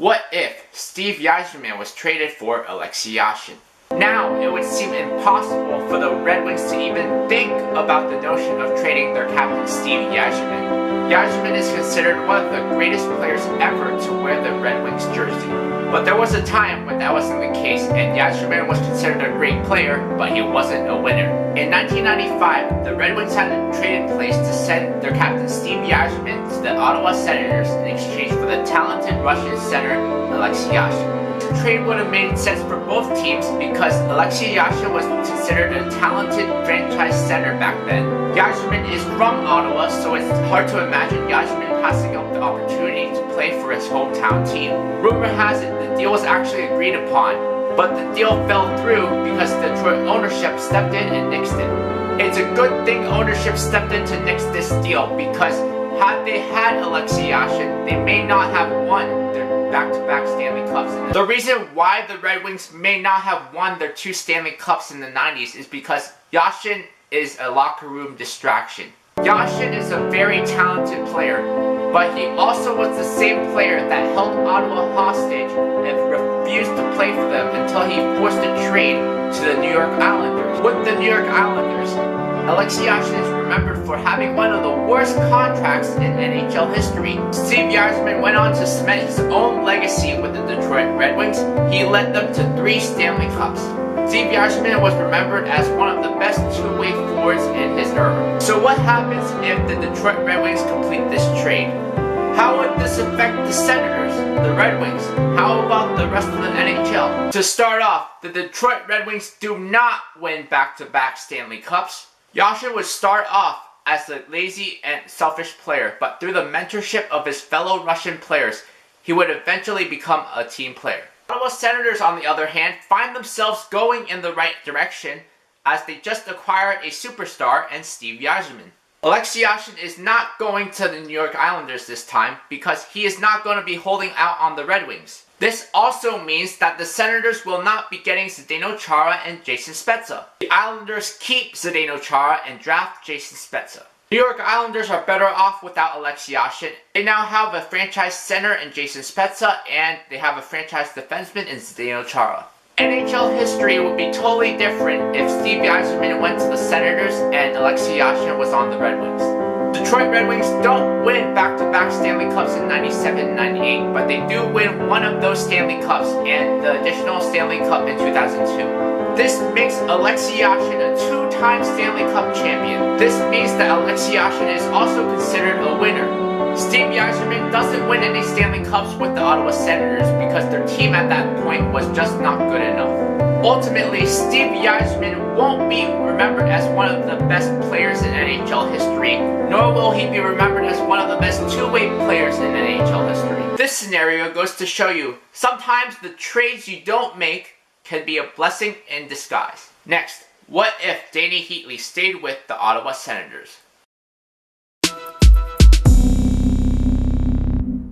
What if Steve Yzerman was traded for Alexei Yashin? Now, it would seem impossible for the Red Wings to even think about the notion of trading their captain Steve Yzerman. Yzerman is considered one of the greatest players ever to wear the Red Wings jersey. But there was a time when that wasn't the case, and Yzerman was considered a great player, but he wasn't a winner. In 1995, the Red Wings had a trade in place to send their captain Steve Yzerman to the Ottawa Senators in exchange for the talented Russian center Alexei Yashin. The trade would have made sense for both teams because Alexei Yashin was considered a talented franchise center back then. Yzerman is from Ottawa, so it's hard to imagine Yzerman passing up the opportunity to play for his hometown team. Rumor has it the deal was actually agreed upon, but the deal fell through because the Detroit ownership stepped in and nixed it. It's a good thing ownership stepped in to nix this deal because had they had Alexei Yashin, they may not have won their back-to-back Stanley Cups. The reason why the Red Wings may not have won their 2 Stanley Cups in the 90s is because Yashin is a locker room distraction. Yashin is a very talented player, but he also was the same player that held Ottawa hostage and refused to play for them until he forced a trade to the New York Islanders. With the New York Islanders, Alexei Yashin is remembered for having one of the worst contracts in NHL history. Steve Yzerman went on to cement his own legacy with the Detroit Red Wings. He led them to 3 Stanley Cups. Steve Yzerman was remembered as one of the best two-way forwards in his era. So what happens if the Detroit Red Wings complete this trade? How would this affect the Senators, the Red Wings? How about the rest of the NHL? To start off, the Detroit Red Wings do not win back-to-back Stanley Cups. Yashin would start off as a lazy and selfish player, but through the mentorship of his fellow Russian players, he would eventually become a team player. Ottawa Senators, on the other hand, find themselves going in the right direction as they just acquired a superstar in Steve Yzerman. Alexei Yashin is not going to the New York Islanders this time because he is not going to be holding out on the Red Wings. This also means that the Senators will not be getting Zdeno Chara and Jason Spezza. The Islanders keep Zdeno Chara and draft Jason Spezza. New York Islanders are better off without Alexei Yashin. They now have a franchise center in Jason Spezza, and they have a franchise defenseman in Zdeno Chara. NHL history would be totally different if Steve Yzerman went to the Senators and Alexei Yashin was on the Red Wings. Detroit Red Wings don't win back-to-back Stanley Cups in 97 and 98, but they do win one of those Stanley Cups and the additional Stanley Cup in 2002. This makes Alexei Yashin a 2-time Stanley Cup champion. This means that Alexei Yashin is also considered a winner. Steve Yzerman doesn't win any Stanley Cups with the Ottawa Senators because their team at that point was just not good enough. Ultimately, Steve Yzerman won't be remembered as one of the best players in NHL history, nor will he be remembered as one of the best two-way players in NHL history. This scenario goes to show you, sometimes the trades you don't make can be a blessing in disguise. Next, what if Dany Heatley stayed with the Ottawa Senators?